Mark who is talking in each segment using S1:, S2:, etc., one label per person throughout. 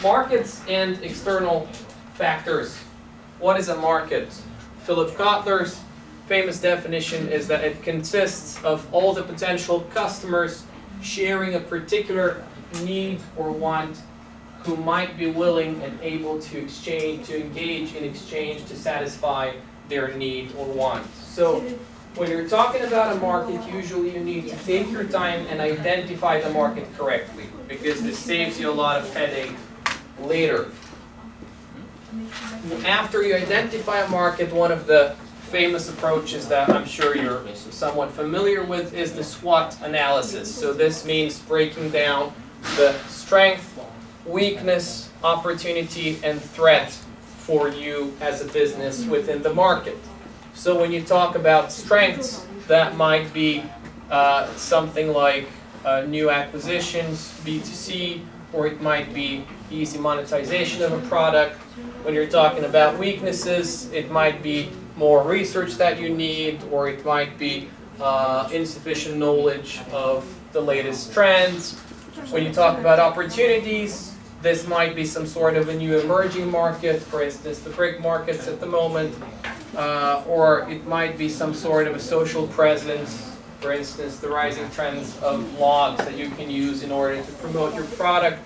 S1: Markets and external factors. What is a market? Philip Kotler's famous definition is that it consists of all the potential customers sharing a particular need or want who might be willing and able to engage in exchange to satisfy their need or want. So when you're talking about a market, usually you need to take your time and identify the market correctly, because this saves you a lot of headache later. After you identify a market, one of the famous approaches that I'm sure you're somewhat familiar with is the SWOT analysis. So this means breaking down the strength, weakness, opportunity, and threat for you as a business within the market. So when you talk about strengths, that might be something like new acquisitions, B2C, or it might be easy monetization of a product. When you're talking about weaknesses, it might be more research that you need, or it might be insufficient knowledge of the latest trends. When you talk about opportunities, this might be some sort of a new emerging market, for instance, the BRIC markets at the moment, or it might be some sort of a social presence, for instance, the rising trends of blogs that you can use in order to promote your product.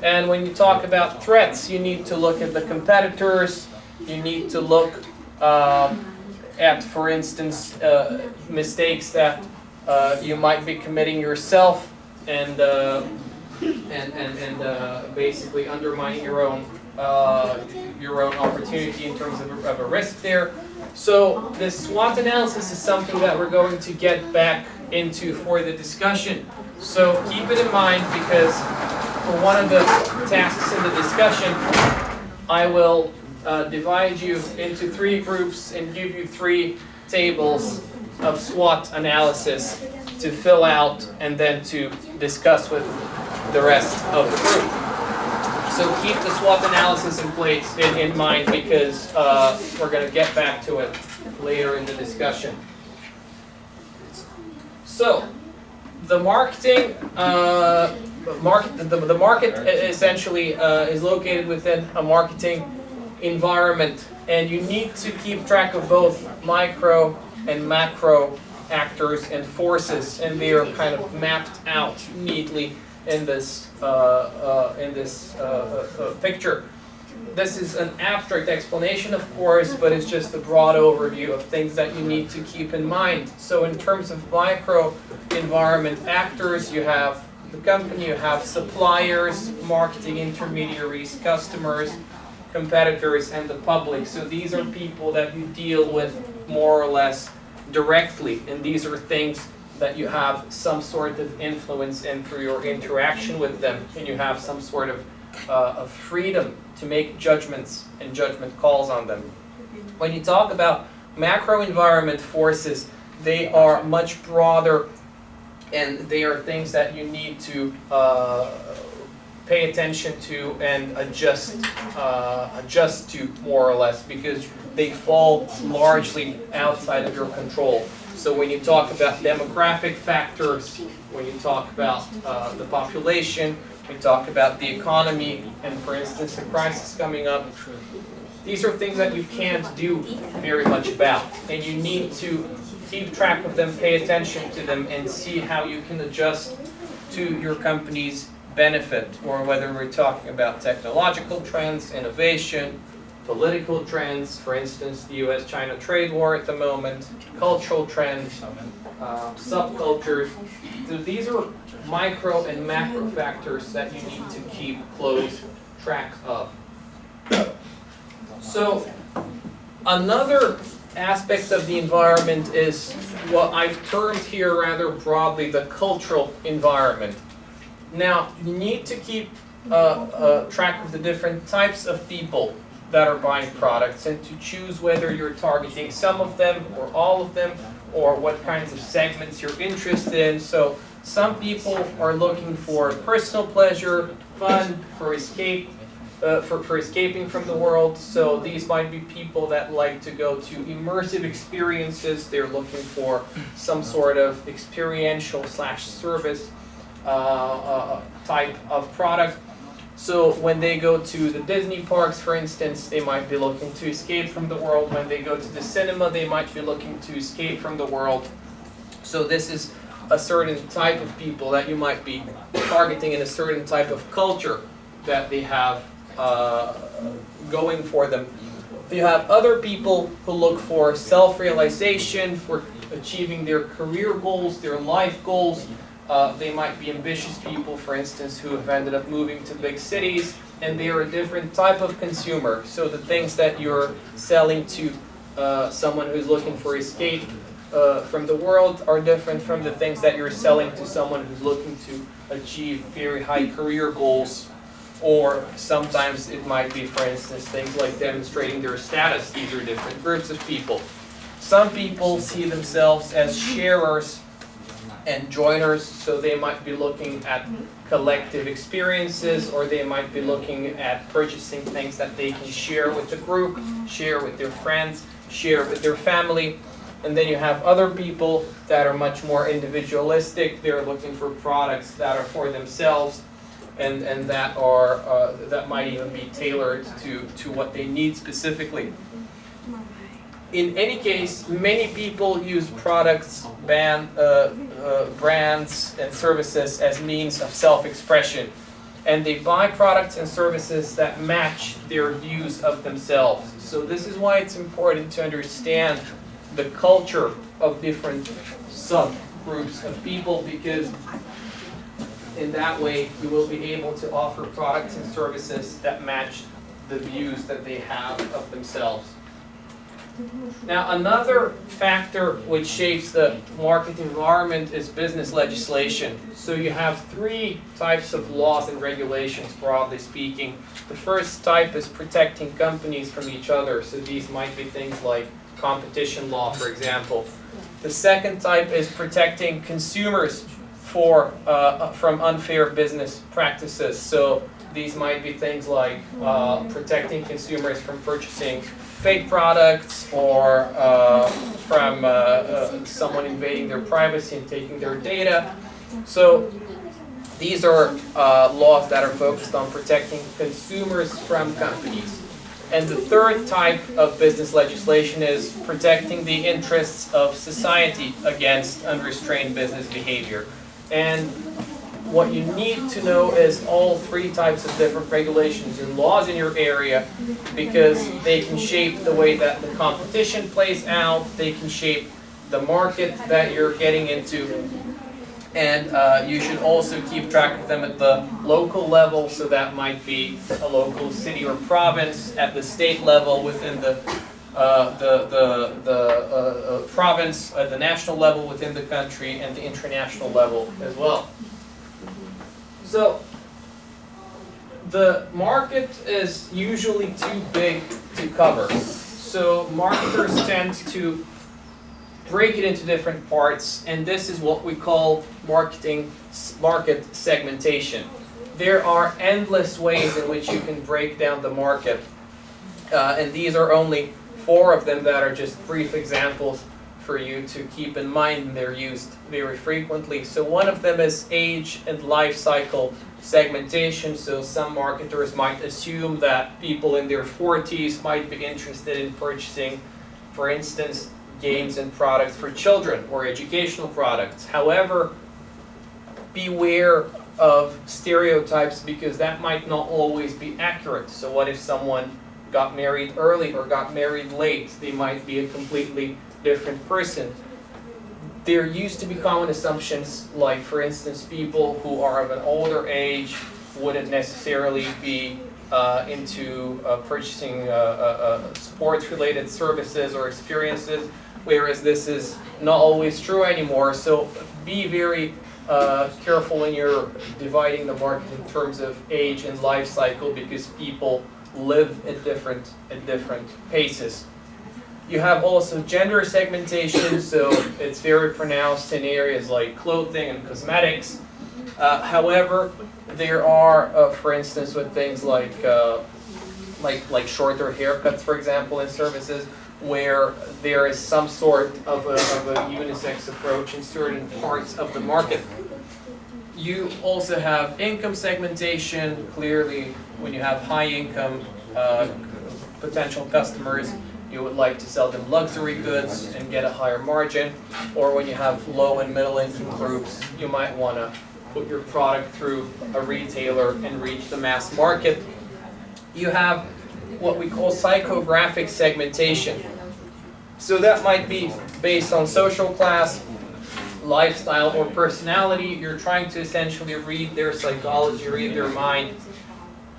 S1: And when you talk about threats, you need to look at the competitors, you need to look at, for instance, mistakes that you might be committing yourself and basically undermining your own opportunity in terms of a risk there. So this SWOT analysis is something that we're going to get back into for the discussion. So keep it in mind, because for one of the tasks in the discussion, I will divide you into 3 groups and give you 3 tables of SWOT analysis to fill out and then to discuss with the rest of the group. So keep the SWOT analysis in mind, because we're going to get back to it later in the discussion. So the marketing, the market essentially is located within a marketing environment, and you need to keep track of both micro and macro actors and forces, and they are kind of mapped out neatly in this picture. This is an abstract explanation, of course, but it's just a broad overview of things that you need to keep in mind. So in terms of micro environment actors, you have the company, you have suppliers, marketing intermediaries, customers, competitors, and the public. So these are people that you deal with more or less directly, and these are things that you have some sort of influence in through your interaction with them, and you have some sort of freedom to make judgments and judgment calls on them. When you talk about macro environment forces, they are much broader, and they are things that you need to pay attention to and adjust to more or less, because they fall largely outside of your control. So when you talk about demographic factors, when you talk about the population, we talk about the economy, and for instance the crisis coming up, these are things that you can't do very much about, and you need to keep track of them, pay attention to them, and see how you can adjust to your company's benefit, or whether we're talking about technological trends, innovation, political trends, for instance the US-China trade war at the moment, cultural trends, subcultures. So these are micro and macro factors that you need to keep close track of. So another aspect of the environment is what I've termed here rather broadly the cultural environment. Now, you need to keep track of the different types of people that are buying products, and to choose whether you're targeting some of them or all of them, or what kinds of segments you're interested in. So some people are looking for personal pleasure, fun, for escape, for escaping from the world. So these might be people that like to go to immersive experiences. They're looking for some sort of experiential / service type of product. So when they go to the Disney parks, for instance, they might be looking to escape from the world. When they go to the cinema, they might be looking to escape from the world. So this is a certain type of people that you might be targeting in a certain type of culture that they have going for them. You have other people who look for self-realization, for achieving their career goals, their life goals. They might be ambitious people, for instance, who have ended up moving to big cities, and they are a different type of consumer. So the things that you're selling to someone who's looking for escape from the world are different from the things that you're selling to someone who's looking to achieve very high career goals. Or sometimes it might be, for instance, things like demonstrating their status. These are different groups of people. Some people see themselves as sharers and joiners, so they might be looking at collective experiences, or they might be looking at purchasing things that they can share with the group, share with their friends, share with their family. And then you have other people that are much more individualistic. They're looking for products that are for themselves, and that are that might even be tailored to what they need specifically. In any case, many people use products, brands, and services as means of self-expression. And they buy products and services that match their views of themselves. So this is why it's important to understand the culture of different subgroups of people, because in that way you will be able to offer products and services that match the views that they have of themselves. Now, another factor which shapes the market environment is business legislation. So you have three types of laws and regulations, broadly speaking. The first type is protecting companies from each other. So these might be things like competition law, for example. The second type is protecting consumers from unfair business practices. So these might be things like protecting consumers from purchasing fake products, or from someone invading their privacy and taking their data. So these are laws that are focused on protecting consumers from companies. And the third type of business legislation is protecting the interests of society against unrestrained business behavior. And what you need to know is all three types of different regulations and laws in your area, because they can shape the way that the competition plays out, they can shape the market that you're getting into, and you should also keep track of them at the local level. So that might be a local city or province, at the state level within the province, at the national level within the country, and the international level as well. So the market is usually too big to cover. So marketers tend to break it into different parts, and this is what we call market segmentation. There are endless ways in which you can break down the market, and these are only 4 of them that are just brief examples for you to keep in mind, and they're used very frequently. So one of them is age and life cycle segmentation. So some marketers might assume that people in their 40s might be interested in purchasing, for instance, games and products for children or educational products. However, beware of stereotypes, because that might not always be accurate. So what if someone got married early or got married late? They might be a completely different person. There used to be common assumptions, like, for instance, people who are of an older age wouldn't necessarily be into purchasing sports-related services or experiences, whereas this is not always true anymore. So be very careful when you're dividing the market in terms of age and life cycle, because people live at different paces. You have also gender segmentation, so it's very pronounced in areas like clothing and cosmetics. However, there are, for instance, with things like shorter haircuts, for example, in services, where there is some sort of a unisex approach in certain parts of the market. You also have income segmentation. Clearly, when you have high income potential customers, you would like to sell them luxury goods and get a higher margin. Or when you have low and middle income groups, you might want to put your product through a retailer and reach the mass market. You have what we call psychographic segmentation. So that might be based on social class, lifestyle, or personality. You're trying to essentially read their psychology, read their mind.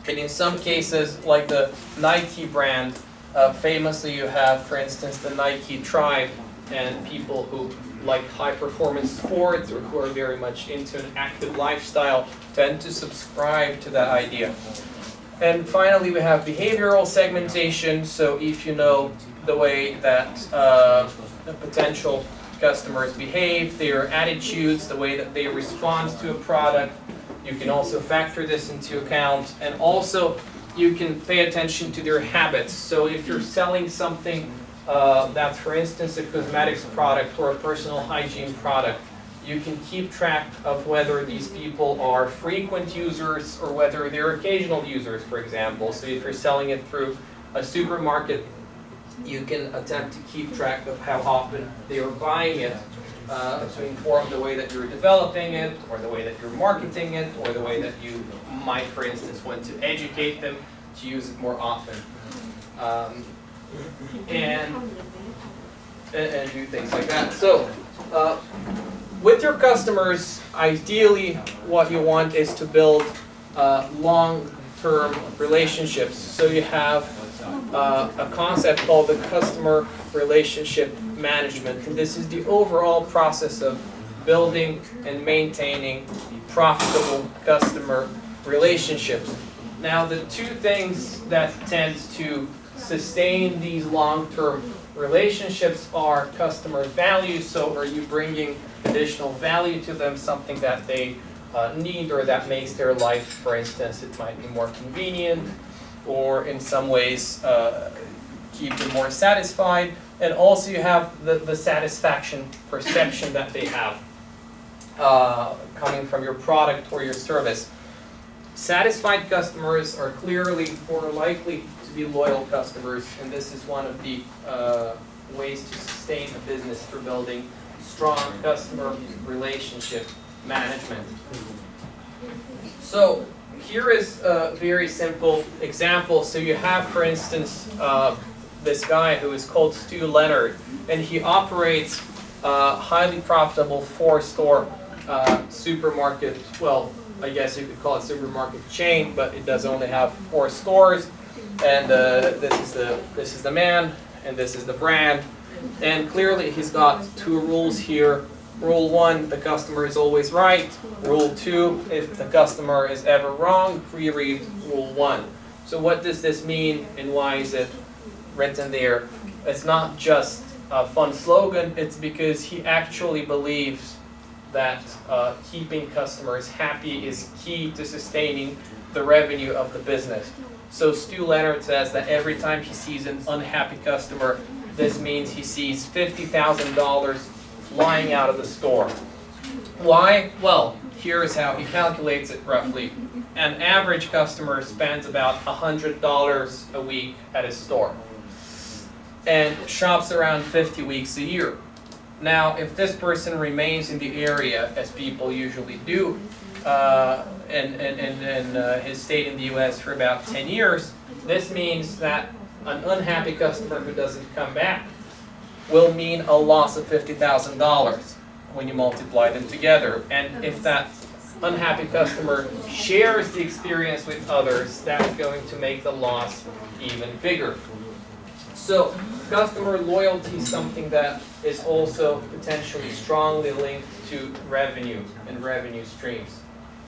S1: And in some cases, like the Nike brand, famously you have, for instance, the Nike tribe, and people who like high performance sports or who are very much into an active lifestyle tend to subscribe to that idea. And finally, we have behavioral segmentation. So if you know the way that the potential customers behave, their attitudes, the way that they respond to a product, you can also factor this into account. And also, you can pay attention to their habits. So if you're selling something that's, for instance, a cosmetics product or a personal hygiene product, you can keep track of whether these people are frequent users or whether they're occasional users, for example. So if you're selling it through a supermarket, you can attempt to keep track of how often they are buying it to inform the way that you're developing it, or the way that you're marketing it, or the way that you might, for instance, want to educate them to use it more often. And do things like that. So, with your customers, ideally what you want is to build long-term relationships. So you have a concept called the customer relationship management. And this is the overall process of building and maintaining profitable customer relationships. Now, the two things that tend to sustain these long-term relationships are customer value. So are you bringing additional value to them, something that they need or that makes their life, for instance, it might be more convenient, or in some ways keep them more satisfied. And also you have the satisfaction perception that they have coming from your product or your service. Satisfied customers are clearly more likely to be loyal customers, and this is one of the ways to sustain a business through building strong customer relationship management. So here is a very simple example. So you have, for instance, this guy who is called Stu Leonard, and he operates a highly profitable 4-store supermarket. Well, I guess you could call it supermarket chain, but it does only have 4 stores. And this is the man, and this is the brand. And clearly he's got 2 rules here. Rule 1, the customer is always right. Rule 2, if the customer is ever wrong, reread Rule 1. So what does this mean, and why is it written there? It's not just a fun slogan, it's because he actually believes that keeping customers happy is key to sustaining the revenue of the business. So Stu Leonard says that every time he sees an unhappy customer, this means he sees $50,000 flying out of the store. Why? Well, here's how he calculates it roughly. An average customer spends about $100 a week at his store and shops around 50 weeks a year. Now, if this person remains in the area, as people usually do, and has stayed in the US for about 10 years, this means that an unhappy customer who doesn't come back will mean a loss of $50,000 when you multiply them together. And if that unhappy customer shares the experience with others, that's going to make the loss even bigger. So customer loyalty is something that is also potentially strongly linked to revenue and revenue streams.